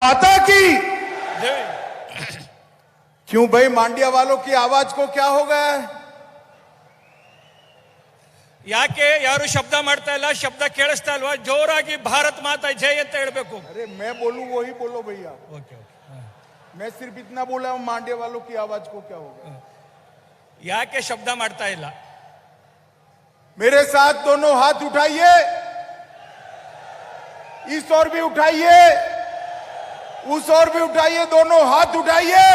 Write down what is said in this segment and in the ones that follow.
माता की क्यों भाई, मांड्या वालों की आवाज को क्या हो गया है? ಯಾಕೆ ಯಾರು ಶಬ್ದ ಮಾಡ್ತಾ ಇಲ್ಲ? ಶಬ್ದ ಕೇಳಿಸ್ತಾ ಇಲ್ವಾ? ಜೋರಾಗಿ ಭಾರತ್ ಮಾತಾ ಜೈ ಅಂತ ಹೇಳಬೇಕು. अरे मैं बोलूं वही बोलो भैया. ओके मैं सिर्फ इतना बोला हूं, मांड्या वालों की आवाज को क्या हो गया? ಯಾಕೆ ಶಬ್ದ ಮಾಡ್ತಾ ಇಲ್ಲ? मेरे साथ दोनों हाथ उठाइए, इस ओर भी उठाइए, उस ओर भी उठाइए, दोनों हाथ उठाइए.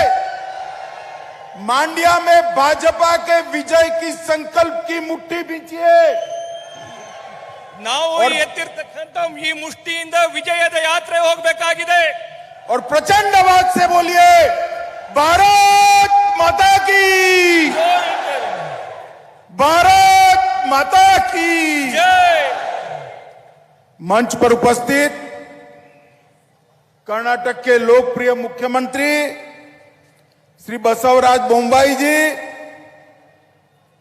मांड्या में भाजपा के विजय की संकल्प की मुट्ठी बींचिए. ನಾವು ಎತ್ತಿರ್ತಕ್ಕಂತ ಈ ಮುಷ್ಟಿಯಿಂದ ವಿಜಯದ ಯಾತ್ರೆ ಹೋಗಬೇಕಾಗಿದೆ. और प्रचंड आवाज से बोलिए भारत माता की, भारत माता की जय. मंच पर उपस्थित कर्नाटक के लोकप्रिय मुख्यमंत्री श्री बसवराज बोम्बाई जी,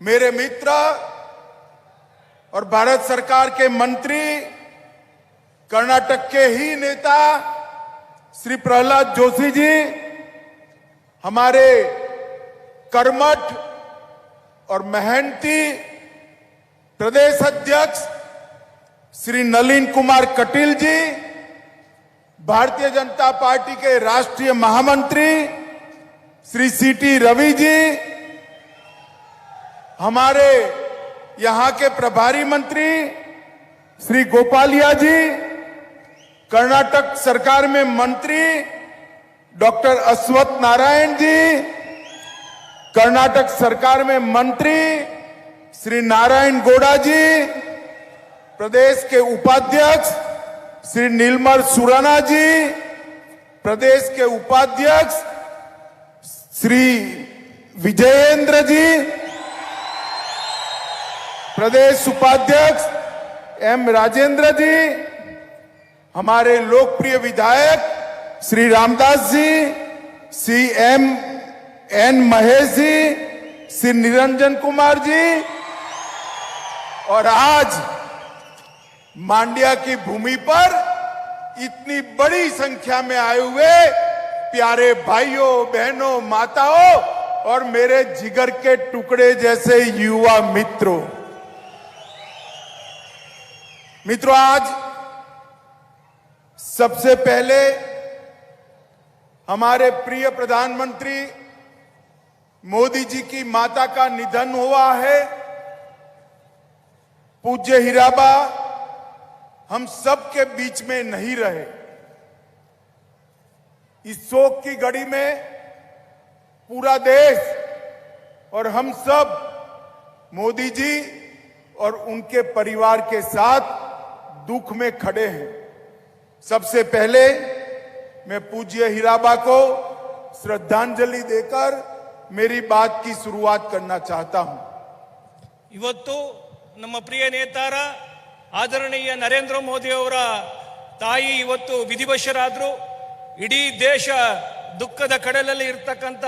मेरे मित्र और भारत सरकार के मंत्री, कर्नाटक के ही नेता श्री प्रहलाद जोशी जी, हमारे कर्मठ और मेहनती प्रदेश अध्यक्ष श्री नलिन कुमार कटील जी, भारतीय जनता पार्टी के राष्ट्रीय महामंत्री श्री सीटी रवि जी, हमारे यहां के प्रभारी मंत्री श्री गोपालिया जी, कर्नाटक सरकार में मंत्री डॉक्टर अश्वत्थ नारायण जी, कर्नाटक सरकार में मंत्री श्री नारायण गौड़ा जी, प्रदेश के उपाध्यक्ष श्री नीलमल सुराना जी, प्रदेश के उपाध्यक्ष श्री विजयेंद्र जी, प्रदेश उपाध्यक्ष एम राजेंद्र जी, हमारे लोकप्रिय विधायक Shri Ramdas ji, C M N Mahesh ji, Shri Niranjan Kumar ji, और आज मांड्या की भूमि पर इतनी बड़ी संख्या में आए हुए प्यारे भाइयों बहनों माताओं और मेरे जिगर के टुकड़े जैसे युवा मित्रों, आज सबसे पहले हमारे प्रिय प्रधानमंत्री मोदी जी की माता का निधन हुआ है. पूज्य हीराबा हम सब के बीच में नहीं रहे. इस शोक की घड़ी में पूरा देश और हम सब मोदी जी और उनके परिवार के साथ दुख में खड़े हैं. सबसे पहले मैं पूज्य हीराबा को श्रद्धांजलि देकर मेरी बात की शुरुआत करना चाहता हूं. ಇವತ್ತು ನಮ್ಮ ಪ್ರಿಯ ನೇತಾರ ಆದರಣೀಯ ನರೇಂದ್ರ ಮೋದಿ ಅವರ ತಾಯಿ ಇವತ್ತು ವಿಧಿವಶರಾದ್ರು. ಇಡೀ ದೇಶ ದುಃಖದ ಕಡಲಲ್ಲಿ ಇರತಕ್ಕಂತ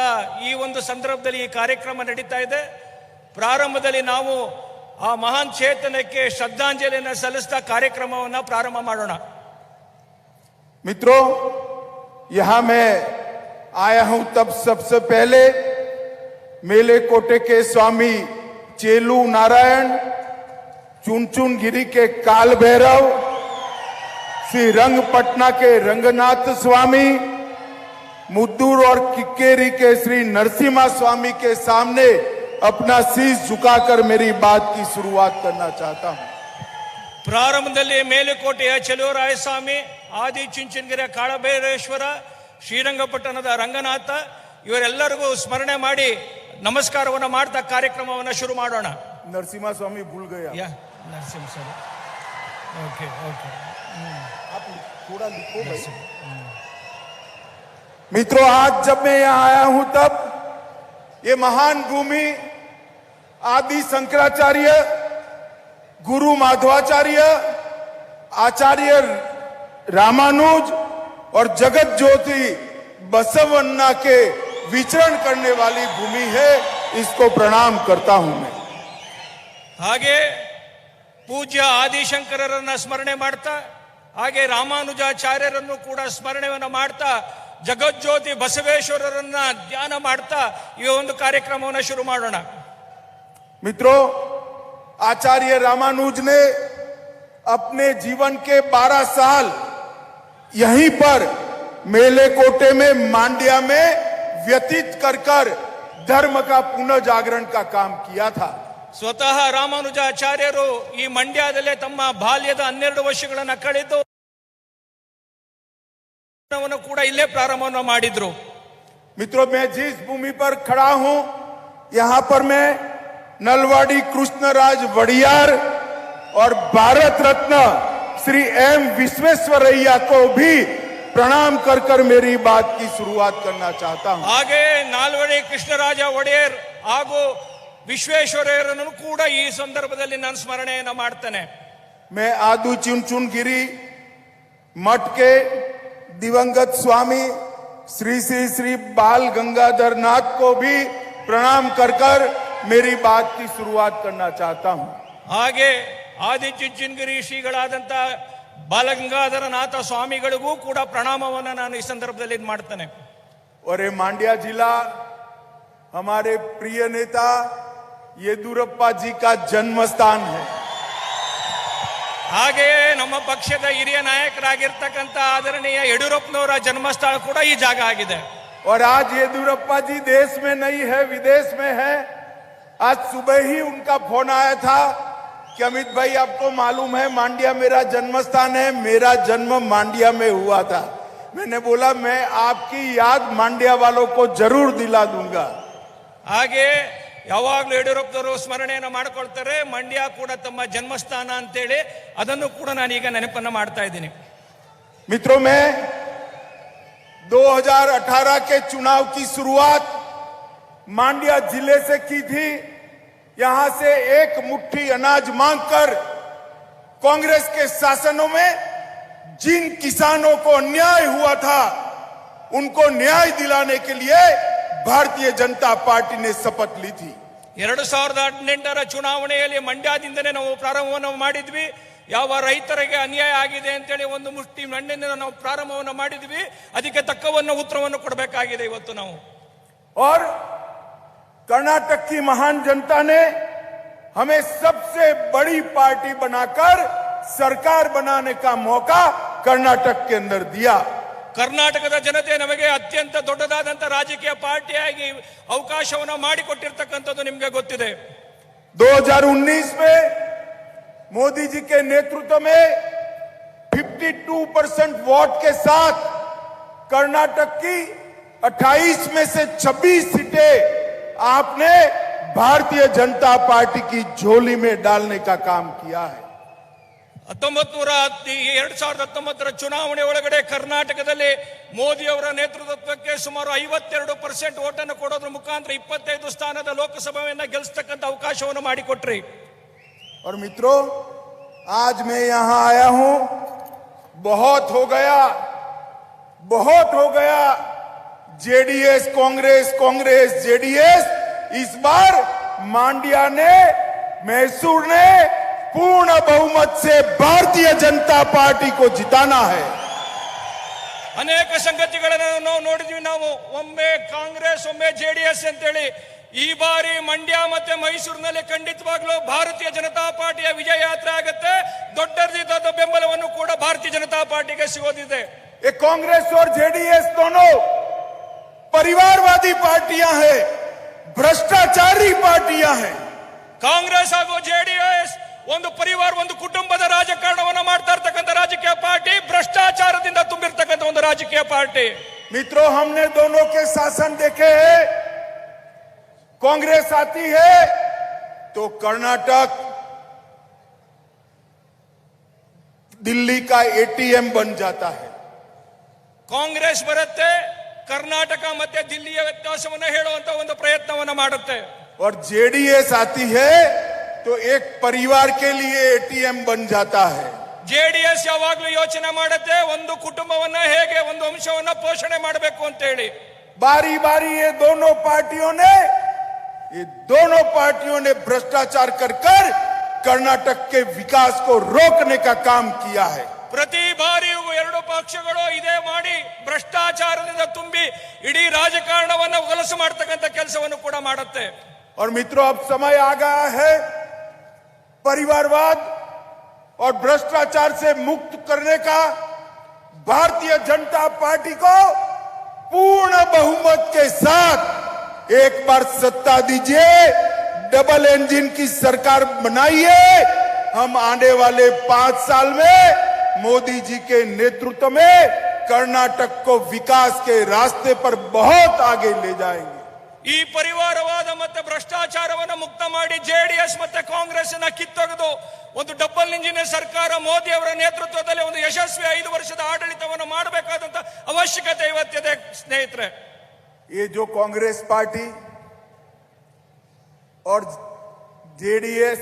ಈ ಒಂದು ಸಂದರ್ಭದಲ್ಲಿ ಈ ಕಾರ್ಯಕ್ರಮ ನಡೀತಾ ಇದೆ. ಪ್ರಾರಂಭದಲ್ಲಿ ನಾವು ಆ ಮಹಾನ್ ಚೇತನಕ್ಕೆ ಶ್ರದ್ಧಾಂಜಲಿಯನ್ನು ಸಲ್ಲಿಸ್ತಾ ಕಾರ್ಯಕ್ರಮವನ್ನು ಪ್ರಾರಂಭ ಮಾಡೋಣ. मित्रों, यहां मैं आया हूं तब सबसे पहले मेले कोटे के स्वामी चेलू नारायण, चुनचुन गिरी के काल भैरव, श्री रंगपटना के रंगनाथ स्वामी, मुद्दूर और किक्केरी के श्री नरसिम्हा स्वामी के सामने अपना शीश झुकाकर मेरी बात की शुरुआत करना चाहता हूं. ಪ್ರಾರಂಭದಲ್ಲಿ ಮೇಲುಕೋಟೆಯ ಚೆಲುವರಾಯ ಸ್ವಾಮಿ, ಆದಿ ಚುಂಚನಗಿರಿಯ ಕಾಳಭೈರೇಶ್ವರ, ಶ್ರೀರಂಗಪಟ್ಟಣದ ರಂಗನಾಥ ಇವರೆಲ್ಲರಿಗೂ ಸ್ಮರಣೆ ಮಾಡಿ ನಮಸ್ಕಾರವನ್ನು ಮಾಡ್ತಾ ಕಾರ್ಯಕ್ರಮವನ್ನು ಶುರು ಮಾಡೋಣ. नरसिम्हा स्वामी भूल गया. नरसिम्हा स्वामी. ओके आप थोड़ा लिखो भाई. मित्रों, आज जब मैं यहां आया हूं तब ये महान भूमि आदि शंकराचार्य, गुरु माधवाचार्य, आचार्य रामानुज और जगत ज्योति बसवन्ना के विचरण करने वाली भूमि है. इसको प्रणाम करता हूं मैं. ಹಾಗೆ ಪೂಜ್ಯ ಆದಿಶಂಕರರನ್ನ ಸ್ಮರಣೆ ಮಾಡ್ತಾ ಹಾಗೆ ರಾಮಾನುಜಾಚಾರ್ಯರನ್ನು ಕೂಡ ಸ್ಮರಣೆಯನ್ನು ಮಾಡ್ತಾ ಜಗಜ್ಯೋತಿ ಬಸವೇಶ್ವರರನ್ನ ಧ್ಯಾನ ಮಾಡ್ತಾ ಈ ಒಂದು ಕಾರ್ಯಕ್ರಮವನ್ನು ಶುರು ಮಾಡೋಣ. मित्रों, आचार्य रामानुज ने अपने जीवन के 12 साल यहीं पर मेलेकोटे में मांड्या में व्यतीत कर धर्म का पुनर्जागरण का काम किया था. ಸ್ವತಃ ರಾಮಾನುಜಾಚಾರ್ಯರು ಈ ಮಂಡ್ಯದಲ್ಲೇ ತಮ್ಮ ಬಾಲ್ಯದ 12 ವರ್ಷಗಳನ್ನು ಕಳೆದು ಕೂಡ ಇಲ್ಲೇ ಪ್ರಾರಂಭವನ್ನು ಮಾಡಿದ್ರು. मित्रों, मैं जिस भूमि पर खड़ा हूं, यहां पर मैं नलवाड़ी कृष्णराज वड़ियार और भारत रत्न श्री एम विश्वेश्वरैया को भी प्रणाम कर मेरी बात की शुरुआत करना चाहता हूं. ಹಾಗೆ ನಾಲ್ವಡಿ ಕೃಷ್ಣರಾಜ ಒಡೆಯರ್ ಹಾಗೂ ವಿಶ್ವೇಶ್ವರಯ್ಯರನ್ನು ಕೂಡ ಈ ಸಂದರ್ಭದಲ್ಲಿ ನಾನು ಸ್ಮರಣೆಯನ್ನು ಮಾಡ್ತೇನೆ. मैं आदू चुनचुनगिरी मठ के दिवंगत स्वामी श्री श्री श्री बाल गंगाधर नाथ को भी प्रणाम कर मेरी बात की शुरुआत करना चाहता हूं. ಹಾಗೆ ಆದಿಚುಂಚನಗಿರಿ ಶ್ರೀಗಳಾದಂತ ಬಾಲಗಂಗಾಧರನಾಥ ಸ್ವಾಮಿಗಳಿಗೂ ಕೂಡ ಪ್ರಣಾಮವನ್ನು ನಾನು ಈ ಸಂದರ್ಭದಲ್ಲಿ ಮಾಡ್ತೇನೆ. और ये मांड्या जिला हमारे प्रिय नेता येदुरप्पा जी का जन्म स्थान है. ಹಾಗೆ ನಮ್ಮ ಪಕ್ಷದ ಹಿರಿಯ ನಾಯಕರಾಗಿರ್ತಕ್ಕಂಥ ಆದರಣೀಯ ಯಡಿಯೂರಪ್ಪನವರ ಜನ್ಮಸ್ಥಳ ಕೂಡ ಈ ಜಾಗ ಆಗಿದೆ. और आज येदुरप्पा जी देश में नहीं है, विदेश में है. आज सुबह ही उनका फोन आया था कि अमित भाई आपको मालूम है मांड्या मेरा जन्म स्थान है, मेरा जन्म मांड्या में हुआ था. मैंने बोला मैं आपकी याद मांड्या वालों को जरूर दिला दूंगा. ಹಾಗೆ ಯಾವಾಗಲೂ ಯಡಿಯೂರಪ್ಪನವರು ಸ್ಮರಣೆಯನ್ನು ಮಾಡಿಕೊಳ್ತಾರೆ. ಮಂಡ್ಯ ಕೂಡ ತಮ್ಮ ಜನ್ಮಸ್ಥಾನ ಅಂತೇಳಿ ಅದನ್ನು ಕೂಡ ನಾನೀಗ ನೆನಪನ್ನು ಮಾಡ್ತಾ ಇದ್ದೀನಿ. मित्रों, मैं 2018 के चुनाव की शुरुआत मांड्या जिले से की थी. यहां से एक मुट्ठी अनाज मांगकर कांग्रेस के शासनों में जिन किसानों को अन्याय हुआ था उनको न्याय दिलाने के लिए भारतीय जनता पार्टी ने शपथ ली थी. 2018 ಚುನಾವಣೆಯಲ್ಲಿ ಮಂಡ್ಯದಿಂದನೇ ನಾವು ಪ್ರಾರಂಭವನ್ನು ಮಾಡಿದ್ವಿ. ಯಾವ ರೈತರಿಗೆ ಅನ್ಯಾಯ ಆಗಿದೆ ಅಂತೇಳಿ ಒಂದು ಮುಷ್ಟಿ ಮಣ್ಣಿನಿಂದ ನಾವು ಪ್ರಾರಂಭವನ್ನು ಮಾಡಿದ್ವಿ. ಅದಕ್ಕೆ ತಕ್ಕವನ್ನು ಉತ್ತರವನ್ನು ಕೊಡಬೇಕಾಗಿದೆ ಇವತ್ತು ನಾವು. और कर्नाटक की महान जनता ने हमें सबसे बड़ी पार्टी बनाकर सरकार बनाने का मौका कर्नाटक के अंदर दिया. ಕರ್ನಾಟಕದ ಜನತೆ ನಮಗೆ ಅತ್ಯಂತ ದೊಡ್ಡದಾದಂತ ರಾಜಕೀಯ ಪಾರ್ಟಿಯಾಗಿ ಅವಕಾಶವನ್ನು ಮಾಡಿಕೊಟ್ಟಿರ್ತಕ್ಕಂಥದ್ದು ನಿಮಗೆ ಗೊತ್ತಿದೆ. 2019 में मोदी जी के नेतृत्व में 52% वोट के साथ कर्नाटक की 28 में से 26 सीटें आपने भारतीय जनता पार्टी की झोली में डालने का काम किया है. 2019 ಚುನಾವಣೆ ಒಳಗಡೆ ಕರ್ನಾಟಕದಲ್ಲಿ ಮೋದಿ ಅವರ ನೇತೃತ್ವಕ್ಕೆ ಸುಮಾರು 52% ಓಟನ್ನು ಕೊಡೋದ್ರ ಮುಖಾಂತರ 25 ಸ್ಥಾನದ ಲೋಕಸಭೆಯನ್ನ ಗೆಲ್ಲಿಸತಕ್ಕಂತ ಅವಕಾಶವನ್ನು ಮಾಡಿಕೊಟ್ರಿ. और मित्रों, आज मैं यहां आया हूं, बहुत हो गया जेडीएस कांग्रेस, कांग्रेस जेडीएस. इस बार मांड्या ने, मैसूर ने पूर्ण बहुमत से भारतीय जनता पार्टी को जिताना है. ಅನೇಕ ಸಂಗತಿಗಳನ್ನು ನಾವು ನೋಡಿದ್ವಿ. ನಾವು ಒಮ್ಮೆ ಕಾಂಗ್ರೆಸ್ ಒಮ್ಮೆ ಜೆಡಿಎಸ್ ಅಂತೇಳಿ ಈ ಬಾರಿ ಮಂಡ್ಯ ಮತ್ತೆ ಮೈಸೂರಿನಲ್ಲಿ ಖಂಡಿತವಾಗ್ಲೂ ಭಾರತೀಯ ಜನತಾ ಪಾರ್ಟಿಯ ವಿಜಯ ಯಾತ್ರೆ ಆಗುತ್ತೆ. ದೊಡ್ಡ ಬೆಂಬಲವನ್ನು ಕೂಡ ಭಾರತೀಯ ಜನತಾ ಪಾರ್ಟಿಗೆ ಸಿಗೋದಿದೆ. ये कांग्रेस और जेडीएस दोनों परिवारवादी पार्टियां हैं, भ्रष्टाचारी पार्टियां हैं. ಕಾಂಗ್ರೆಸ್ ಹಾಗೂ ಜೆಡಿಎಸ್ ಒಂದು ಪರಿವಾರ, ಒಂದು ಕುಟುಂಬದ ರಾಜಕಾರಣವನ್ನು ಮಾಡ್ತಾ ಇರ್ತಕ್ಕಂಥ ರಾಜಕೀಯ ಪಾರ್ಟಿ, ಭ್ರಷ್ಟಾಚಾರದಿಂದ ತುಂಬಿರ್ತಕ್ಕಂಥ ಒಂದು ರಾಜಕೀಯ ಪಾರ್ಟಿ. मित्रों, हमने दोनों के शासन देखे हैं. कांग्रेस आती है तो कर्नाटक दिल्ली का एटीएम बन जाता है. ಕಾಂಗ್ರೆಸ್ ಬರುತ್ತೆ, ಕರ್ನಾಟಕ ಮತ್ತೆ ದಿಲ್ಲಿಯ ವ್ಯತ್ಯಾಸವನ್ನು ಹೇಳುವಂತ ಒಂದು ಪ್ರಯತ್ನವನ್ನು ಮಾಡುತ್ತೆ. और जेडीएस आती है तो एक परिवार के लिए एटीएम बन जाता है. ಜೆಡಿಎಸ್ ಯಾವಾಗಲೂ ಯೋಚನೆ ಮಾಡುತ್ತೆ ಒಂದು ಕುಟುಂಬವನ್ನ ಹೇಗೆ ಒಂದು ವಂಶವನ್ನ ಪೋಷಣೆ ಮಾಡಬೇಕು ಅಂತ ಹೇಳಿ. बारी बारी ये दोनों पार्टियों ने भ्रष्टाचार कर कर्नाटक के विकास को रोकने का काम किया है. ಪ್ರತಿ ಬಾರಿಯೂ ಎರಡು ಪಕ್ಷಗಳು ಇದೇ ಮಾಡಿ ಭ್ರಷ್ಟಾಚಾರದಿಂದ ತುಂಬಿ ಇಡೀ ರಾಜಕಾರಣವನ್ನು ಹೊಲಸು ಮಾಡತಕ್ಕಂಥ ಕೆಲಸವನ್ನು ಕೂಡ ಮಾಡುತ್ತೆ. और मित्रों, अब समय आ गया है परिवारवाद और भ्रष्टाचार से मुक्त करने का. भारतीय जनता पार्टी को पूर्ण बहुमत के साथ एक बार सत्ता दीजिए, डबल इंजन की सरकार बनाइए. हम आने वाले 5 साल में मोदी जी के नेतृत्व में कर्नाटक को विकास के रास्ते पर बहुत आगे ले जाएंगे. ಈ ಪರಿವಾರವಾದ ಮತ್ತೆ ಭ್ರಷ್ಟಾಚಾರವನ್ನು ಮುಕ್ತ ಮಾಡಿ ಜೆಡಿಎಸ್ ಮತ್ತೆ ಕಾಂಗ್ರೆಸ್ ಕಿತ್ತೊಗೆದು ಒಂದು ಡಬಲ್ ಇಂಜಿನ್ ಸರ್ಕಾರ ಮೋದಿ ಅವರ ನೇತೃತ್ವದಲ್ಲಿ ಒಂದು ಯಶಸ್ವಿ 5 ವರ್ಷದ ಆಡಳಿತವನ್ನು ಮಾಡಬೇಕಾದಂತ ಅವಶ್ಯಕತೆ ಇವತ್ತಿದೆ ಸ್ನೇಹಿತರೆ. ये जो कांग्रेस पार्टी और जेडीएस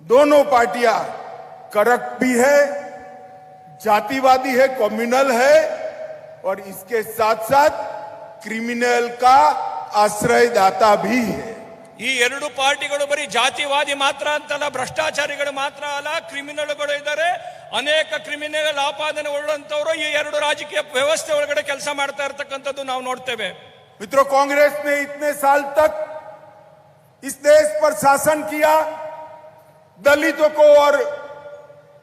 दोनों पार्टियां करप्ट भी है, जातिवादी है, कम्युनल है और इसके साथ साथ क्रिमिनल का आश्रयदाता भी है. ಈ ಎರಡು ಪಾರ್ಟಿಗಳು ಬರೀ ಜಾತಿವಾದಿ ಮಾತ್ರ ಅಂತಲ್ಲ, ಭ್ರಷ್ಟಾಚಾರಿಗಳು ಮಾತ್ರ ಅಲ್ಲ, ಕ್ರಿಮಿನಲ್ಗಳು ಇದ್ದಾರೆ. ಅನೇಕ ಕ್ರಿಮಿನಲ್ ಆಪಾದನೆ ಉಳ್ಳಂತವರು ಈ ಎರಡು ರಾಜಕೀಯ ವ್ಯವಸ್ಥೆ ಒಳಗಡೆ ಕೆಲಸ ಮಾಡ್ತಾ ಇರತಕ್ಕಂಥದ್ದು ನಾವು ನೋಡ್ತೇವೆ. मित्रों, कांग्रेस ने इतने साल तक इस देश पर शासन किया, दलितों को और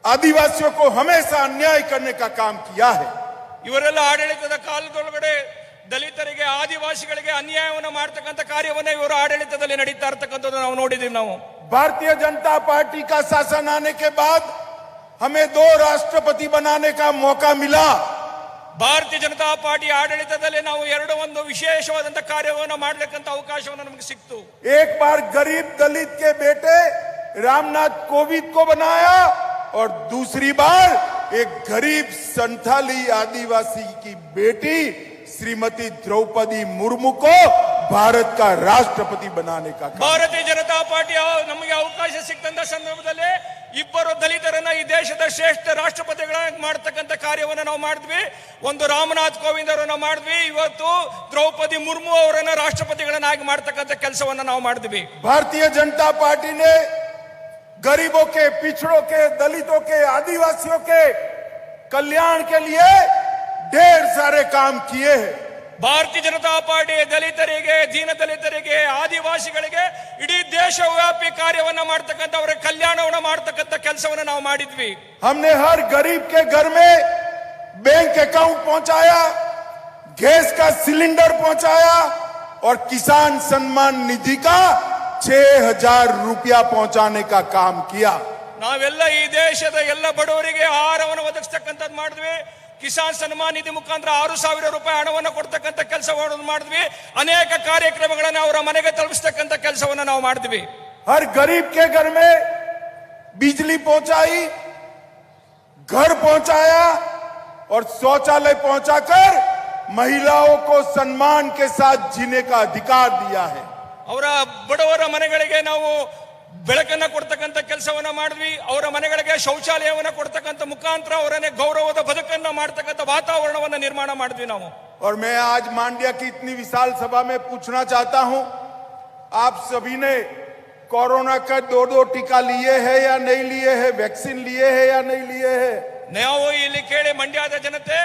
आदिवासियों को हमेशा अन्याय करने का काम किया है. ಇವರೆಲ್ಲ ಆಡಳಿತದ ಕಾಲದೊಳಗಡೆ ದಲಿತರಿಗೆ ಆದಿವಾಸಿಗಳಿಗೆ ಅನ್ಯಾಯವನ್ನು ಮಾಡತಕ್ಕಂಥ ಕಾರ್ಯವನ್ನ ಇವರು ಆಡಳಿತದಲ್ಲಿ ನಡೀತಾ ಇರತಕ್ಕಂಥದ್ದು ನಾವು ನೋಡಿದೀವಿ. ನಾವು भारतीय जनता पार्टी का शासन आने के बाद हमें 2 राष्ट्रपति बनाने का मौका मिला. ಭಾರತೀಯ ಜನತಾ ಪಾರ್ಟಿ ಆಡಳಿತದಲ್ಲಿ ನಾವು ಒಂದು ವಿಶೇಷವಾದಂತ ಕಾರ್ಯವನ್ನು ಮಾಡಲಿಕ್ಕಂತ ಅವಕಾಶವನ್ನು ನಮಗೆ ಸಿಕ್ತು. एक बार गरीब दलित के बेटे रामनाथ कोविंद को बनाया और दूसरी बार एक गरीब संथाली आदिवासी की बेटी श्रीमती द्रौपदी मुर्मू को भारत का राष्ट्रपति बनाने का काम. ಭಾರತೀಯ ಜನತಾ ಪಾರ್ಟಿ ನಮಗೆ ಅವಕಾಶ ಸಿಕ್ಕಂತ ಸಂದರ್ಭದಲ್ಲಿ ಇಬ್ಬರು ದಲಿತರನ್ನ ಈ ದೇಶದ ಶ್ರೇಷ್ಠ ರಾಷ್ಟ್ರಪತಿಗಳಾಗಿ ಮಾಡತಕ್ಕಂತ ಕಾರ್ಯವನ್ನು ನಾವು ಮಾಡಿದ್ವಿ. ಒಂದು ರಾಮನಾಥ್ ಕೋವಿಂದ್ ಅವರನ್ನ ಮಾಡಿದ್ವಿ, ಇವತ್ತು ದ್ರೌಪದಿ ಮುರ್ಮು ಅವರನ್ನ ರಾಷ್ಟ್ರಪತಿಗಳನ್ನಾಗಿ ಮಾಡತಕ್ಕಂತ ಕೆಲಸವನ್ನು ನಾವು ಮಾಡಿದ್ವಿ. भारतीय जनता पार्टी ने गरीबों के, पिछड़ों के, दलितों के, आदिवासियों के कल्याण के लिए ढेर सारे काम किए हैं. ಭಾರತೀಯ ಜನತಾ ಪಾರ್ಟಿ ದಲಿತರಿಗೆ, ದೀನ ದಲಿತರಿಗೆ, ಆದಿವಾಸಿಗಳಿಗೆ ಇಡೀ ದೇಶವ್ಯಾಪಿ ಕಾರ್ಯವನ್ನ ಮಾಡತಕ್ಕಂತ ಅವರ ಕಲ್ಯಾಣವನ್ನು ಮಾಡತಕ್ಕಂತ ಕೆಲಸವನ್ನು ನಾವು ಮಾಡಿದ್ವಿ. हमने हर गरीब के घर में बैंक अकाउंट पहुंचाया, गैस का सिलेंडर पहुंचाया और किसान सम्मान निधि का 6,000 रुपया पहुंचाने का काम किया. ನಾವೆಲ್ಲ ಈ ದೇಶದ ಎಲ್ಲ ಬಡವರಿಗೆ ಆಹಾರವನ್ನು ಒದಗಿಸ್ತಕ್ಕಂಥದ್ದು ಮಾಡಿದ್ವಿ. ಕಿಸಾನ್ ಸನ್ಮಾನ್ ನಿಧಿ ಮುಖಾಂತರ 6,000 ರೂಪಾಯಿ ಹಣವನ್ನು ಕೊಡ್ತಕ್ಕಂಥ ಕೆಲಸವನ್ನು ಮಾಡಿದ್ವಿ. ಅನೇಕ ಕಾರ್ಯಕ್ರಮಗಳನ್ನು ಅವರ ಮನೆಗೆ ತಲುಪಿಸ್ತಕ್ಕಂಥ ಕೆಲಸವನ್ನು ನಾವು ಮಾಡಿದ್ವಿ. हर गरीब के घर में बिजली पहुंचाई, घर पहुंचाया और शौचालय पहुंचाकर महिलाओं को सम्मान के साथ जीने का अधिकार दिया है. ಅವರ ಬಡವರ ಮನೆಗಳಿಗೆ ನಾವು ಬೆಳಕನ್ನ ಕೊಡ್ತಕ್ಕಂಥ ಕೆಲಸವನ್ನ ಮಾಡಿದ್ವಿ. ಅವರ ಮನೆಗಳಿಗೆ ಶೌಚಾಲಯವನ್ನ ಕೊಡ್ತಕ್ಕಂಥ ಮುಖಾಂತರ ಅವರನ್ನೇ ಗೌರವದ ಬದುಕನ್ನ ಮಾಡ್ತಕ್ಕಂಥ ವಾತಾವರಣವನ್ನ ನಿರ್ಮಾಣ ಮಾಡಿದ್ವಿ ನಾವು. और मैं आज मांड्या की इतनी विशाल सभा में पूछना चाहता हूं, आप सभी ने कोरोना का 2 टीका लिए हैं या नहीं लिए हैं, वैक्सीन लिए हैं या नहीं लिए हैं? ನಾವು ಇಲ್ಲಿ ಕೇಳಿ ಮಂಡ್ಯದ ಜನತೆ,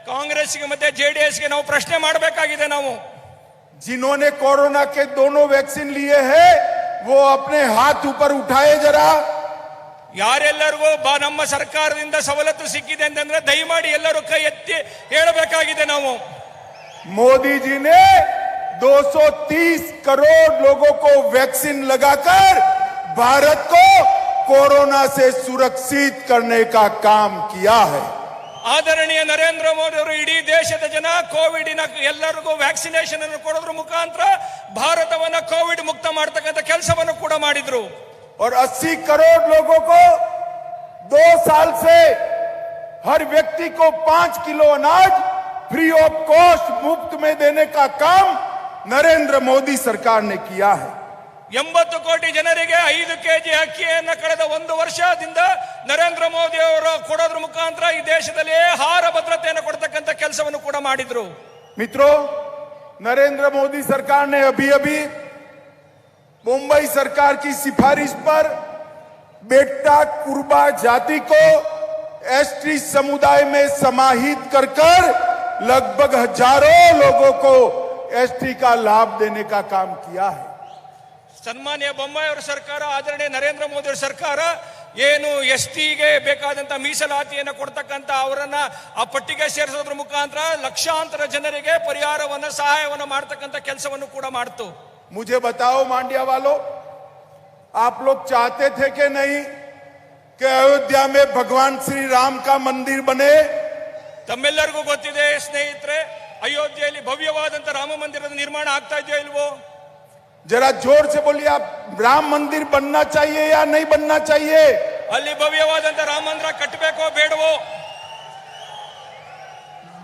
ಕಾಂಗ್ರೆಸ್ಗೆ ಮತ್ತೆ ಜೆಡಿಎಸ್ಗೆ ನಾವು ಪ್ರಶ್ನೆ ಮಾಡಬೇಕಾಗಿದೆ. ನಾವು जिन्होंने कोरोना के 2 वैक्सीन लिए हैं वो अपने हाथ ऊपर उठाए जरा. ಯಾರೆಲ್ಲರಿಗೂ ನಮ್ಮ ಸರ್ಕಾರದಿಂದ ಸವಲತ್ತು ಸಿಕ್ಕಿದೆ ಅಂತಂದ್ರೆ ದಯಮಾಡಿ ಎಲ್ಲರೂ ಕೈ ಎತ್ತಿ ಹೇಳಬೇಕಾಗಿದೆ. ನಾವು मोदी जी ने 230 करोड़ लोगों को वैक्सीन लगाकर भारत को कोरोना से सुरक्षित करने का काम किया है. ಆದರಣೀಯ ನರೇಂದ್ರ ಮೋದಿ ಅವರು ಇಡೀ ದೇಶದ ಜನ ಕೋವಿಡ್ನ ಎಲ್ಲರಿಗೂ ವ್ಯಾಕ್ಸಿನೇಷನ್ ಅನ್ನು ಕೊಡೋದ್ರ ಮುಖಾಂತರ ಭಾರತವನ್ನ ಕೋವಿಡ್ ಮುಕ್ತ ಮಾಡತಕ್ಕಂಥ ಕೆಲಸವನ್ನು ಕೂಡ ಮಾಡಿದ್ರು. और 80 करोड़ लोगों को 2 साल से हर व्यक्ति को 5 किलो अनाज फ्री ऑफ कॉस्ट मुफ्त में देने का काम नरेंद्र मोदी सरकार ने किया है. 80 ಕೋಟಿ ಜನರಿಗೆ 5 ಕೆಜಿ ಅಕ್ಕಿಯನ್ನು ಕಳೆದ 1 ವರ್ಷದಿಂದ ನರೇಂದ್ರ ಮೋದಿ ಅವರು ಕೊಡೋದ್ರ ಮುಖಾಂತರ ಈ ದೇಶದಲ್ಲಿ ಆಹಾರ ಭದ್ರತೆಯನ್ನು ಕೊಡ್ತಕ್ಕಂಥ ಕೆಲಸವನ್ನು ಕೂಡ ಮಾಡಿದ್ರು. मित्रों, नरेंद्र मोदी सरकार ने अभी मुंबई सरकार की सिफारिश पर बेट्टा कुर्बा जाति को एसटी समुदाय में समाहित कर लगभग हजारों लोगों को एसटी का लाभ देने का काम किया है। ಸನ್ಮಾನ್ಯ ಬೊಮ್ಮಾಯಿ ಅವರ ಸರ್ಕಾರ, ಆದರಣೀಯ ನರೇಂದ್ರ ಮೋದಿ ಅವರ ಸರ್ಕಾರ ಏನು ಎಸ್ಟಿಗೆ ಬೇಕಾದಂತ ಮೀಸಲಾತಿಯನ್ನು ಕೊಡ್ತಕ್ಕಂತ ಅವರನ್ನ ಆ ಪಟ್ಟಿಗೆ ಸೇರಿಸೋದ್ರ ಮುಖಾಂತರ ಲಕ್ಷಾಂತರ ಜನರಿಗೆ ಪರಿಹಾರವನ್ನ ಸಹಾಯವನ್ನ ಮಾಡತಕ್ಕಂತ ಕೆಲಸವನ್ನು ಕೂಡ ಮಾಡ್ತು। मुझे बताओ मांड्या वालों, आप लोग चाहते थे कि नहीं कि अयोध्या में भगवान श्री राम का मंदिर बने? ತಮ್ಮೆಲ್ಲರಿಗೂ ಗೊತ್ತಿದೆ ಸ್ನೇಹಿತರೆ, ಅಯೋಧ್ಯೆಯಲ್ಲಿ ಭವ್ಯವಾದಂತ ರಾಮ ಮಂದಿರದ ನಿರ್ಮಾಣ ಆಗ್ತಾ ಇದೆಯೋ ಇಲ್ವೋ? जरा जोर से बोलिए, आप राम मंदिर बनना चाहिए या नहीं बनना चाहिए? ಅಲ್ಲಿ ಭವ್ಯವಾದಂತ ರಾಮ ಮಂದಿರ ಕಟ್ಟಬೇಕೋ ಬೇಡವೋ?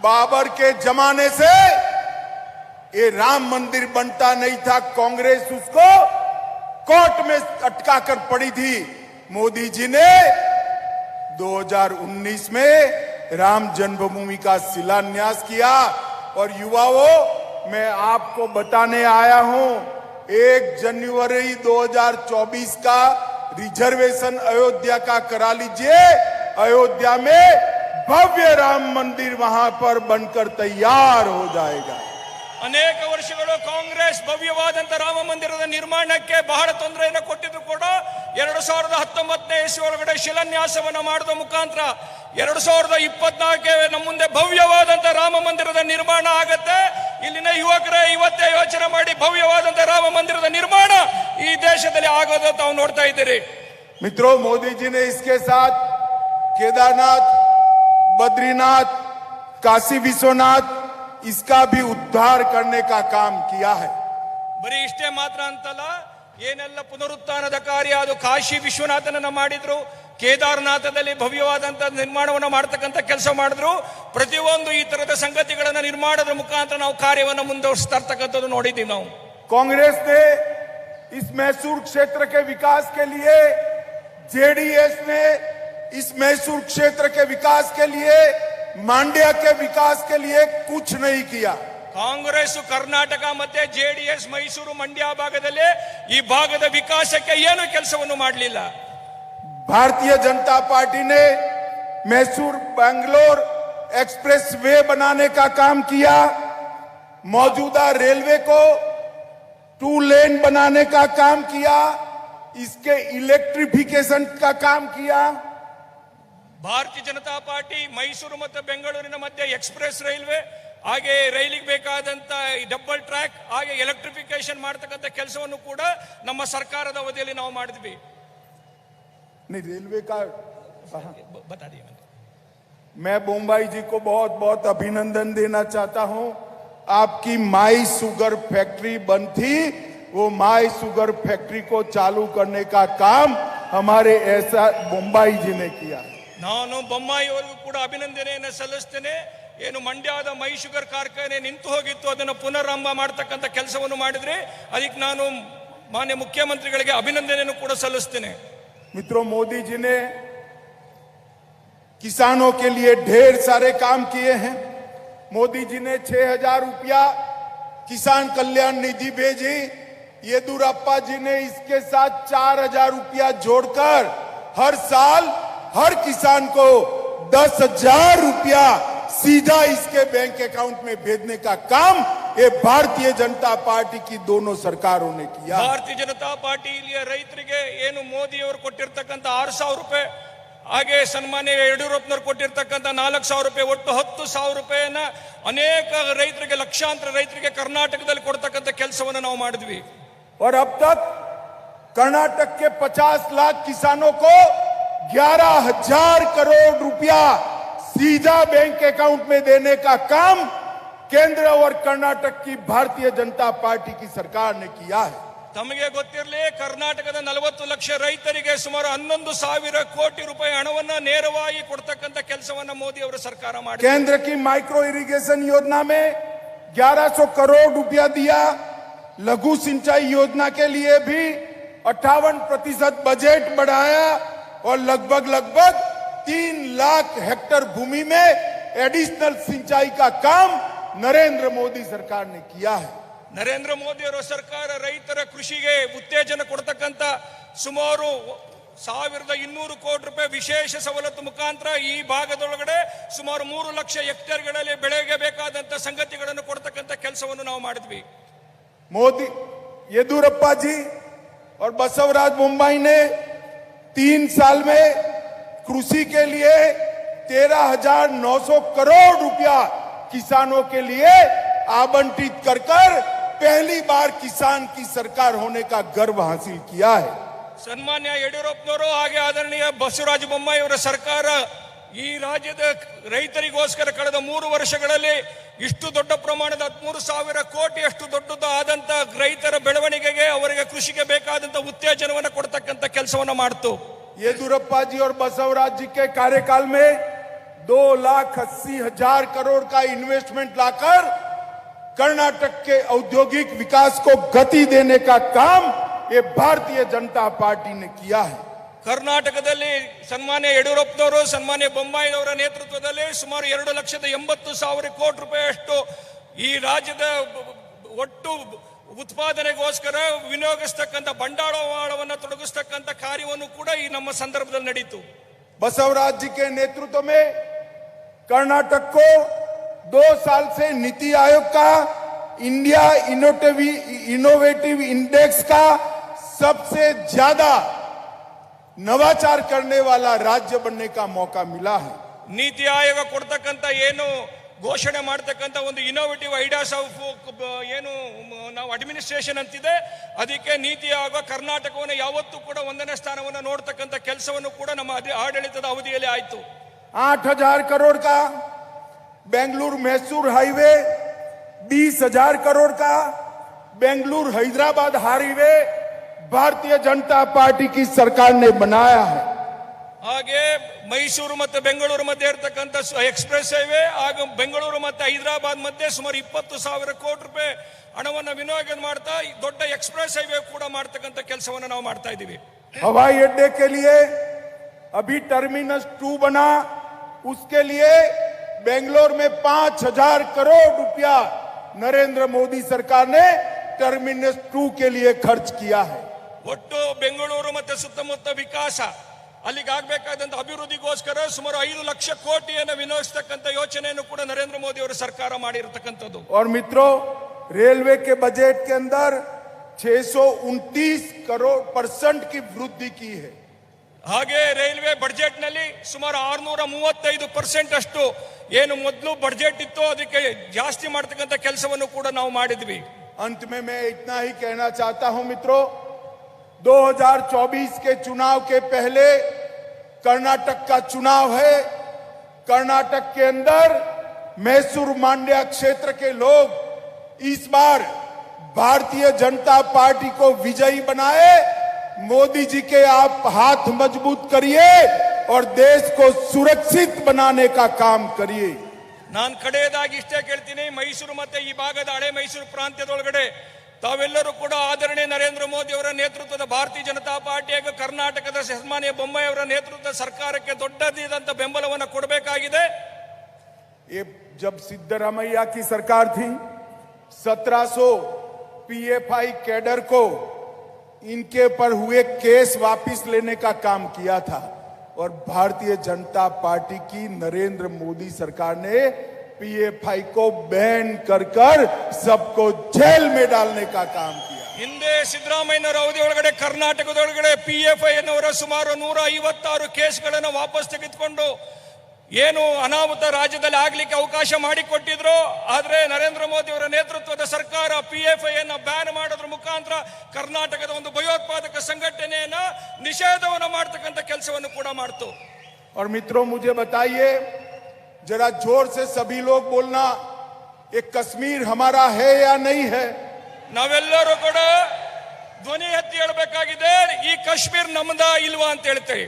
बाबर के जमाने से ये राम मंदिर बनता नहीं था। कांग्रेस उसको कोर्ट में अटका कर पड़ी थी। मोदी जी ने 2019 में राम जन्मभूमि का शिलान्यास किया। और युवाओं, मैं आपको बताने आया हूं, 1 जनवरी 2024 का रिजर्वेशन अयोध्या का करा लीजिए। अयोध्या में भव्य राम मंदिर वहां पर बनकर तैयार हो जाएगा। ಅನೇಕ ವರ್ಷಗಳು ಕಾಂಗ್ರೆಸ್ ಭವ್ಯವಾದಂತ ರಾಮ ಮಂದಿರದ ನಿರ್ಮಾಣಕ್ಕೆ ಬಹಳ ತೊಂದರೆಯನ್ನು ಕೊಟ್ಟಿದ್ರು ಕೂಡ 2019ನೇ ಇಸ್ವಿ ಒಳಗಡೆ ಶಿಲಾನ್ಯಾಸವನ್ನು ಮಾಡುವ ಮುಖಾಂತರ 2024ಕ್ಕೆ ನಮ್ಮ ಮುಂದೆ ಭವ್ಯವಾದಂತ ರಾಮ ಮಂದಿರದ ನಿರ್ಮಾಣ ಆಗತ್ತೆ। ಇಲ್ಲಿನ ಯುವಕರೇ ಇವತ್ತೇ ಯೋಚನೆ ಮಾಡಿ, ಭವ್ಯವಾದಂತ ರಾಮ ಮಂದಿರದ ನಿರ್ಮಾಣ ಈ ದೇಶದಲ್ಲಿ ಆಗೋದು ತಾವು ನೋಡ್ತಾ ಇದ್ದೀರಿ। मित्रों, मोदी जी ने इसके साथ केदारनाथ, बद्रीनाथ, काशी विश्वनाथ, इसका भी उद्धार करने का काम किया है। ಬರೀ ಇಷ್ಟೇ ಮಾತ್ರ ಅಂತಲ್ಲ, ಏನೆಲ್ಲ ಪುನರುತ್ಥಾನದ ಕಾರ್ಯ ಅದು ಕಾಶಿ ವಿಶ್ವನಾಥನನ್ನ ಮಾಡಿದ್ರು, ಕೇದಾರನಾಥದಲ್ಲಿ ಭವ್ಯವಾದಂತ ನಿರ್ಮಾಣವನ್ನು ಮಾಡತಕ್ಕಂತ ಕೆಲಸ ಮಾಡಿದ್ರು। ಪ್ರತಿಯೊಂದು ಈ ತರದ ಸಂಗತಿಗಳನ್ನ ನಿರ್ಮಾಣದ ಮುಖಾಂತರ ನಾವು ಕಾರ್ಯವನ್ನು ಮುಂದುವರಿಸ್ತಾ ಇರ್ತಕ್ಕಂಥದ್ದು ನೋಡಿದ್ದೀವಿ ನಾವು। कांग्रेस ने इस मैसूर क्षेत्र के विकास के लिए, जेडीएस ने इस मैसूर क्षेत्र के विकास के लिए, मांड्या के विकास के लिए कुछ नहीं किया। ಕಾಂಗ್ರೆಸ್ ಕರ್ನಾಟಕ ಮತ್ತೆ ಜೆಡಿಎಸ್ ಮೈಸೂರು ಮಂಡ್ಯ ಭಾಗದಲ್ಲಿ ಈ ಭಾಗದ ವಿಕಾಸಕ್ಕೆ ಏನು ಕೆಲಸವನ್ನು ಮಾಡಲಿಲ್ಲ। भारतीय जनता पार्टी ने मैसूर बेंगलोर एक्सप्रेस वे बनाने का काम किया, मौजूदा रेलवे को 2 लेन बनाने का काम किया, इसके इलेक्ट्रिफिकेशन का काम किया। ಭಾರತೀಯ ಜನತಾ ಪಾರ್ಟಿ ಮೈಸೂರು ಮತ್ತು ಬೆಂಗಳೂರಿನ ಮಧ್ಯೆ ಎಕ್ಸ್ಪ್ರೆಸ್ ರೈಲ್ವೆ, ಹಾಗೆ ರೈಲಿಗೆ ಬೇಕಾದಂತ ಡಬಲ್ ಟ್ರ್ಯಾಕ್, ಹಾಗೆ ಎಲೆಕ್ಟ್ರಿಫಿಕೇಶನ್ ಮಾಡತಕ್ಕಂತ ಕೆಲಸವನ್ನು ಕೂಡ ನಮ್ಮ ಸರ್ಕಾರದ ಅವಧಿಯಲ್ಲಿ ನಾವು ಮಾಡಿದ್ವಿ। नहीं, रेलवे का बता दिए मैंने। मैं बोम्बाई जी को बहुत बहुत अभिनंदन देना चाहता हूं। आपकी माई शुगर फैक्ट्री बंद थी, वो माई शुगर फैक्ट्री को चालू करने का काम हमारे ऐसा बोम्बाई जी ने किया। ನಾನು ಬೊಮ್ಮಾಯಿ ಅವರಿಗೂ ಕೂಡ ಅಭಿನಂದನೆಯನ್ನು ಸಲ್ಲಿಸ್ತೇನೆ। ಏನು ಮಂಡ್ಯದ ಮೈ ಶುಗರ್ ಕಾರ್ಖಾನೆ ನಿಂತು ಹೋಗಿತ್ತು, ಅದನ್ನು ಪುನರಾರಂಭ ಮಾಡತಕ್ಕಂತ ಕೆಲಸವನ್ನು ಮಾಡಿದ್ರೆ ಅದಕ್ಕೆ ನಾನು ಮಾನ್ಯ ಮುಖ್ಯಮಂತ್ರಿಗಳಿಗೆ ಅಭಿನಂದನೆಯನ್ನು ಕೂಡ ಸಲ್ಲಿಸ್ತೇನೆ। मित्रों, मोदी जी ने किसानों के लिए ढेर सारे काम किए हैं। मोदी जी ने 6000 रुपया किसान कल्याण निधि भेजी। येदुरप्पा जी ने इसके साथ 4000 रुपया जोड़कर हर साल हर किसान को 10,000 रुपया सीधा इसके बैंक अकाउंट में भेजने का काम ये भारतीय जनता पार्टी की दोनों सरकारों ने किया। ಭಾರತೀಯ ಜನತಾ ಪಾರ್ಟಿ ಇಲ್ಲಿಯ ರೈತರಿಗೆ ಏನು ಮೋದಿ ಅವರು ಕೊಟ್ಟಿರ್ತಕ್ಕಂಥ 6000 ರೂಪಾಯಿ, ಹಾಗೆ ಸನ್ಮಾನ್ಯ ಯಡಿಯೂರಪ್ಪನವರು ಕೊಟ್ಟಿರ್ತಕ್ಕಂಥ 4000 ರೂಪಾಯಿ, ಒಟ್ಟು 10,000 ರೂಪಾಯಿಯನ್ನ ಅನೇಕ ರೈತರಿಗೆ, ಲಕ್ಷಾಂತರ ರೈತರಿಗೆ ಕರ್ನಾಟಕದಲ್ಲಿ ಕೊಡ್ತಕ್ಕಂಥ ಕೆಲಸವನ್ನು ನಾವು ಮಾಡಿದ್ವಿ। और अब तक कर्नाटक के 50 लाख किसानों को 11,000 करोड़ रुपया सीधा बैंक अकाउंट में देने का काम केंद्र और कर्नाटक की भारतीय जनता पार्टी की सरकार ने किया है। ತಮಗೆ ಗೊತ್ತಿರಲಿ, ಕರ್ನಾಟಕದ 40 ಲಕ್ಷ ರೈತರಿಗೆ ಸುಮಾರು 11,000 ಕೋಟಿ ರೂಪಾಯಿ ಹಣವನ್ನ ನೇರವಾಗಿ ಕೊಡ್ತಕ್ಕಂತ ಕೆಲಸವನ್ನ ಮೋದಿ ಅವರ ಸರ್ಕಾರ ಮಾಡಿದೆ। केंद्र की माइक्रो इरिगेशन योजना में 1100 करोड़ रुपया दिया। लघु सिंचाई योजना के लिए भी 58% बजट बढ़ाया और लगभग 3 लाख हेक्टेयर भूमि में एडिशनल सिंचाई का काम नरेंद्र मोदी सरकार ने किया है। ನರೇಂದ್ರ ಮೋದಿ ಅವರ ಸರ್ಕಾರ ರೈತರ ಕೃಷಿಗೆ ಉತ್ತೇಜನ ಕೊಡ್ತಕ್ಕಂತ ಸುಮಾರು 1200 ಕೋಟಿ ರೂಪಾಯಿ ವಿಶೇಷ ಸವಲತ್ತು ಮುಖಾಂತರ ಈ ಭಾಗದೊಳಗಡೆ ಸುಮಾರು 3 ಲಕ್ಷ ಹೆಕ್ಟೇರ್ಗಳಲ್ಲಿ ಬೆಳೆಗೆ ಬೇಕಾದಂತ ಸಂಗತಿಗಳನ್ನು ಕೊಡ್ತಕ್ಕಂಥ ಕೆಲಸವನ್ನು ನಾವು ಮಾಡಿದ್ವಿ. मोदी येदुरप्पा जी और बसवराज बोम्माई ने 3 साल में कृषि के लिए 13,900 करोड़ रुपया किसानों के लिए आवंटित कर पहली बार किसान की सरकार होने का गर्व हासिल किया है. ಸನ್ಮಾನ್ಯ ಯಡಿಯೂರಪ್ಪನವರು ಹಾಗೆ ಆದರಣೀಯ ಬಸವರಾಜ ಬೊಮ್ಮಾಯಿ ಅವರ ಸರ್ಕಾರ ಈ ರಾಜ್ಯದ ರೈತರಿಗೋಸ್ಕರ ಕಳೆದ 3 ವರ್ಷಗಳಲ್ಲಿ ಇಷ್ಟು ದೊಡ್ಡ ಪ್ರಮಾಣದ 13,000 ಕೋಟಿ ಅಷ್ಟು ದೊಡ್ಡದಾದಂತ ರೈತರ ಬೆಳವಣಿಗೆಗೆ ಅವರಿಗೆ ಕೃಷಿಗೆ ಬೇಕಾದಂತ ಉತ್ತೇಜನವನ್ನು ಕೊಡ್ತಕ್ಕಂಥ ಕೆಲಸವನ್ನು ಮಾಡ್ತು. येदुरप्पा जी और बसवराज जी के कार्यकाल में 2,80,000 करोड़ का इन्वेस्टमेंट लाकर कर्नाटक के औद्योगिक विकास को गति देने का काम ये भारतीय जनता पार्टी ने किया है. ಕರ್ನಾಟಕದಲ್ಲಿ ಸನ್ಮಾನ್ಯ ಯಡಿಯೂರಪ್ಪನವರು ಸನ್ಮಾನ್ಯ ಬೊಮ್ಮಾಯಿ ಅವರ ನೇತೃತ್ವದಲ್ಲಿ ಸುಮಾರು 2,80,000 ಕೋಟಿ ರೂಪಾಯಿಯಷ್ಟು ಈ ರಾಜ್ಯದ ಒಟ್ಟು ಉತ್ಪಾದನೆಗೋಸ್ಕರ ವಿನಿಯೋಗಿಸ್ತಕ್ಕಂಥ ಬಂಡವಾಳವನ್ನು ತೊಡಗಿಸ್ತಕ್ಕಂಥ ಕಾರ್ಯವನ್ನು ಕೂಡ ಈ ನಮ್ಮ ಸಂದರ್ಭದಲ್ಲಿ ನಡೀತು. बसवराज जी के नेतृत्व में कर्नाटक को 2 साल से नीति आयोग का इंडिया इनोवेटिव इंडेक्स का सबसे ज्यादा नवाचार करने वाला राज्य बनने का मौका मिला है. ನೀತಿ ಆಯೋಗ ಕೊಡ್ತಕ್ಕಂಥ ಏನು ಘೋಷಣೆ ಮಾಡ್ತಕ್ಕಂಥ ಒಂದು ಇನೋವೇಟಿವ್ ಐಡಿಯಾಸ್ ಆಫ್ ಏನು ನಾವು ಅಡ್ಮಿನಿಸ್ಟ್ರೇಷನ್ ಅಂತಿದೆ, ಅದಕ್ಕೆ ನೀತಿ ಆಯೋಗ ಕರ್ನಾಟಕವನ್ನು ಯಾವತ್ತೂ ಕೂಡ 1ನೇ ಸ್ಥಾನವನ್ನು ನೋಡ್ತಕ್ಕಂಥ ಕೆಲಸವನ್ನು ಕೂಡ ನಮ್ಮ ಆಡಳಿತದ ಅವಧಿಯಲ್ಲಿ ಆಯಿತು. 8,000 करोड़ का बेंगलुरु मैसूर हाईवे, 20,000 करोड़ का बेंगलुरु हैदराबाद हाईवे भारतीय जनता पार्टी की सरकार ने बनाया है. ಹಾಗೆ ಮೈಸೂರು ಮತ್ತು ಬೆಂಗಳೂರು ಮಧ್ಯೆ ಇರತಕ್ಕಂಥ ಎಕ್ಸ್ಪ್ರೆಸ್ ಹೈವೇ ಹಾಗೂ ಬೆಂಗಳೂರು ಮತ್ತು ಹೈದರಾಬಾದ್ ಮಧ್ಯೆ ಸುಮಾರು 20,000 ಕೋಟಿ ರೂಪಾಯಿ ಹಣವನ್ನು ವಿನಿಯೋಗ ಮಾಡ್ತಾ ದೊಡ್ಡ ಎಕ್ಸ್ಪ್ರೆಸ್ ಹೈವೇ ಕೂಡ ಮಾಡ್ತಕ್ಕಂಥ ಕೆಲಸವನ್ನು ನಾವು ಮಾಡ್ತಾ ಇದ್ದೀವಿ. हवाई अड्डे के लिए अभी टर्मिनस 2 बना, उसके लिए बेंगलोर में 5,000 करोड़ रुपया नरेंद्र मोदी सरकार ने टर्मिनस 2 के लिए खर्च किया है. ಒಟ್ಟು ಬೆಂಗಳೂರು ಮತ್ತು ಸುತ್ತಮುತ್ತ ವಿಕಾಸ ಅಲ್ಲಿಗೆ ಆಗಬೇಕಾದಂತ ಅಭಿವೃದ್ಧಿಗೋಸ್ಕರ ಸುಮಾರು 5 ಲಕ್ಷ ಕೋಟಿಯನ್ನು ವಿನಿಯೋಗಿಸತಕ್ಕಂಥ ಯೋಚನೆಯನ್ನು ಕೂಡ ನರೇಂದ್ರ ಮೋದಿ ಅವರ ಸರ್ಕಾರ ಮಾಡಿರತಕ್ಕಂಥದ್ದು. और मित्रों, रेलवे के बजट के अंदर 629 करोड़ % की वृद्धि की है. ಹಾಗೆ ರೈಲ್ವೆ ಬಜೆಟ್ ನಲ್ಲಿ ಸುಮಾರು 635% ಅಷ್ಟು ಏನು ಮೊದಲು ಬಜೆಟ್ ಇತ್ತು ಅದಕ್ಕೆ ಜಾಸ್ತಿ ಮಾಡತಕ್ಕಂಥ ಕೆಲಸವನ್ನು ಕೂಡ ನಾವು ಮಾಡಿದ್ವಿ. अंत में मैं इतना ही कहना चाहता हूं मित्रों, 2024 के चुनाव के पहले कर्नाटक का चुनाव है. कर्नाटक के अंदर मैसूर मांड्या क्षेत्र के लोग इस बार भारतीय जनता पार्टी को विजयी बनाए. मोदी जी के आप हाथ मजबूत करिए और देश को सुरक्षित बनाने का काम करिए. ನಾನು ಕಡೆಯದಾಗಿ ಇಷ್ಟೇ ಕೇಳ್ತೀನಿ, ಮೈಸೂರು ಮತ್ತೆ ಈ ಭಾಗದ ಹಳೆ ಮೈಸೂರು ಪ್ರಾಂತ್ಯದೊಳಗಡೆ ತಾವೆಲ್ಲರೂ ಕೂಡ ಆದರಣೀಯ ನರೇಂದ್ರ ಮೋದಿ ಅವರ ನೇತೃತ್ವದ ಭಾರತೀಯ ಜನತಾ ಪಾರ್ಟಿ ಹಾಗೂ ಕರ್ನಾಟಕದ ಸನ್ಮಾನ್ಯ ಬೊಮ್ಮಾಯಿ ಅವರ ನೇತೃತ್ವದ ಸರ್ಕಾರಕ್ಕೆ ದೊಡ್ಡದಾದಂತ ಬೆಂಬಲವನ್ನು ಕೊಡಬೇಕಾಗಿದೆ. ये जब सिद्धरामैया की सरकार थी, 1700 पीएफआई कैडर को इनके पर हुए केस वापस लेने का काम किया था और भारतीय जनता पार्टी की नरेंद्र मोदी सरकार ने पीएफआई को बैन कर सबको जेल में डालने का काम किया. ಹಿಂದೆ ಸಿದ್ದರಾಮಯ್ಯನವರ ಅವಧಿ ಒಳಗಡೆ ಕರ್ನಾಟಕದೊಳಗಡೆ ಪಿಎಫ್ಐ ಅನ್ನೋರ ಸುಮಾರು 156 ಕೇಸ್ಗಳನ್ನು ವಾಪಸ್ ತೆಗೆದುಕೊಂಡು ಏನು ಅನಾಹುತ ರಾಜ್ಯದಲ್ಲಿ ಆಗ್ಲಿಕ್ಕೆ ಅವಕಾಶ ಮಾಡಿಕೊಟ್ಟಿದ್ರು. ಆದ್ರೆ ನರೇಂದ್ರ ಮೋದಿ ಅವರ ನೇತೃತ್ವದ ಸರ್ಕಾರ ಪಿಎಫ್ಐ ಅನ್ನ ಬ್ಯಾನ್ ಮಾಡೋದ್ರ ಮುಖಾಂತರ ಕರ್ನಾಟಕದ ಒಂದು ಭಯೋತ್ಪಾದಕ ಸಂಘಟನೆಯನ್ನ ನಿಷೇಧವನ್ನು ಮಾಡತಕ್ಕಂಥ ಕೆಲಸವನ್ನು ಕೂಡ ಮಾಡ್ತು. और मित्रों, मुझे बताइए जरा जोर से सभी लोग बोलना, ये कश्मीर हमारा है या नहीं है? ನಾವೆಲ್ಲರೂ ಕೂಡ ಧ್ವನಿ ಎತ್ತಿ ಹೇಳಬೇಕಾಗಿದೆ, ಈ ಕಾಶ್ಮೀರ್ ನಮ್ಮದ ಇಲ್ವಾ ಅಂತ ಹೇಳ್ತೇವೆ.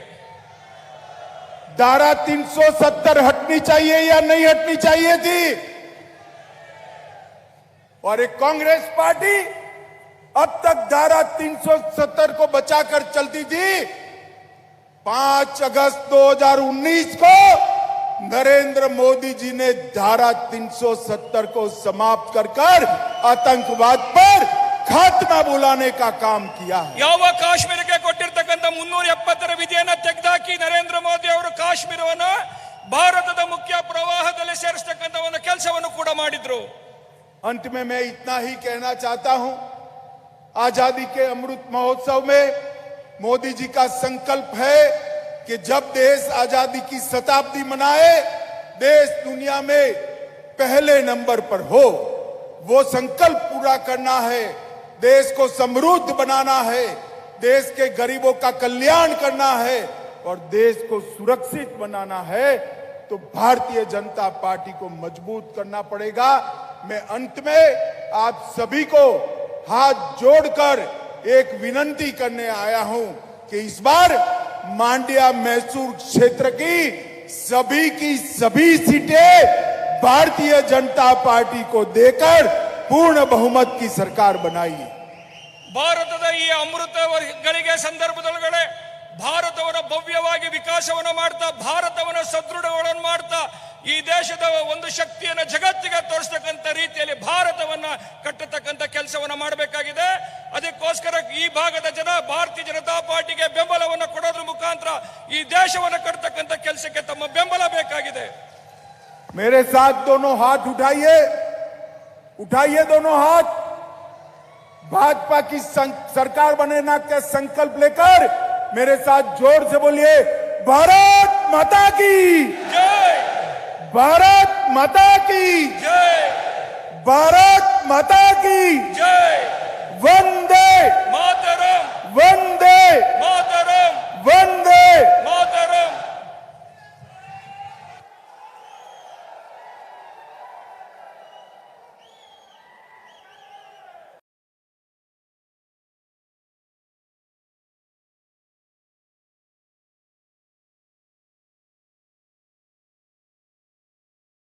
धारा 370 हटनी चाहिए या नहीं हटनी चाहिए थी? और एक कांग्रेस पार्टी अब तक धारा 370 को बचाकर चलती थी. 5 अगस्त 2019 को नरेंद्र मोदी जी ने धारा 370 को समाप्त कर आतंकवाद पर खात्मा बुलाने का काम किया है. ಯಾವ ಕಾಶ್ಮೀರಕ್ಕೆ ಕೊಟ್ಟಿರ್ತಕ್ಕಂಥ 370ರ ವಿಧಿಯನ್ನ ತೆಗೆದಾಕಿ ನರೇಂದ್ರ ಮೋದಿ ಅವರು ಕಾಶ್ಮೀರವನ್ನ ಭಾರತದ ಮುಖ್ಯ ಪ್ರವಾಹದಲ್ಲಿ ಸೇರಿಸತಕ್ಕಂತ ಒಂದು ಕೆಲಸವನ್ನು ಕೂಡ ಮಾಡಿದ್ರು. अंत में मैं इतना ही कहना चाहता हूं, आजादी के अमृत महोत्सव में मोदी जी का संकल्प है कि जब देश आजादी की शताब्दी मनाए, देश दुनिया में पहले नंबर पर हो. वो संकल्प पूरा करना है, देश को समृद्ध बनाना है, देश के गरीबों का कल्याण करना है और देश को सुरक्षित बनाना है. तो भारतीय जनता पार्टी को मजबूत करना पड़ेगा. मैं अंत में आप सभी को हाथ जोड़कर एक विनती करने आया हूं कि इस बार मांड्या मैसूर क्षेत्र की सभी सीटें भारतीय जनता पार्टी को देकर पूर्ण बहुमत की सरकार बनाइए. ಭಾರತದ ಈ ಅಮೃತ ಗಳಿಗೆ ಸಂದರ್ಭದೊಳಗಡೆ ಭಾರತವನ್ನು ಭವ್ಯವಾಗಿ ವಿಕಾಸವನ್ನು ಮಾಡ್ತಾ, ಭಾರತವನ್ನು ಸದೃಢಗಳನ್ನು ಮಾಡ್ತಾ, ಈ ದೇಶದ ಒಂದು ಶಕ್ತಿಯನ್ನು ಜಗತ್ತಿಗೆ ತೋರಿಸತಕ್ಕಂತ ರೀತಿಯಲ್ಲಿ ಭಾರತವನ್ನ ಕಟ್ಟತಕ್ಕಂತ ಕೆಲಸವನ್ನ ಮಾಡಬೇಕಾಗಿದೆ. ಅದಕ್ಕೋಸ್ಕರ ಈ ಭಾಗದ ಜನ ಭಾರತೀಯ ಜನತಾ ಪಾರ್ಟಿಗೆ ಬೆಂಬಲವನ್ನು ಕೊಡೋದ್ರ ಮುಖಾಂತರ ಈ ದೇಶವನ್ನು ಕಟ್ಟತಕ್ಕಂತ ಕೆಲಸಕ್ಕೆ ತಮ್ಮ ಬೆಂಬಲ ಬೇಕಾಗಿದೆ. मेरे साथ दोनों हाथ उठाइए, उठाइए दोनों हाथ. भाजपा की सरकार बनाने का संकल्प लेकर मेरे साथ जोर से बोलिए, भारत माता की जय, भारत माता की जय, भारत माता की जय, वंदे मातरम, वंदे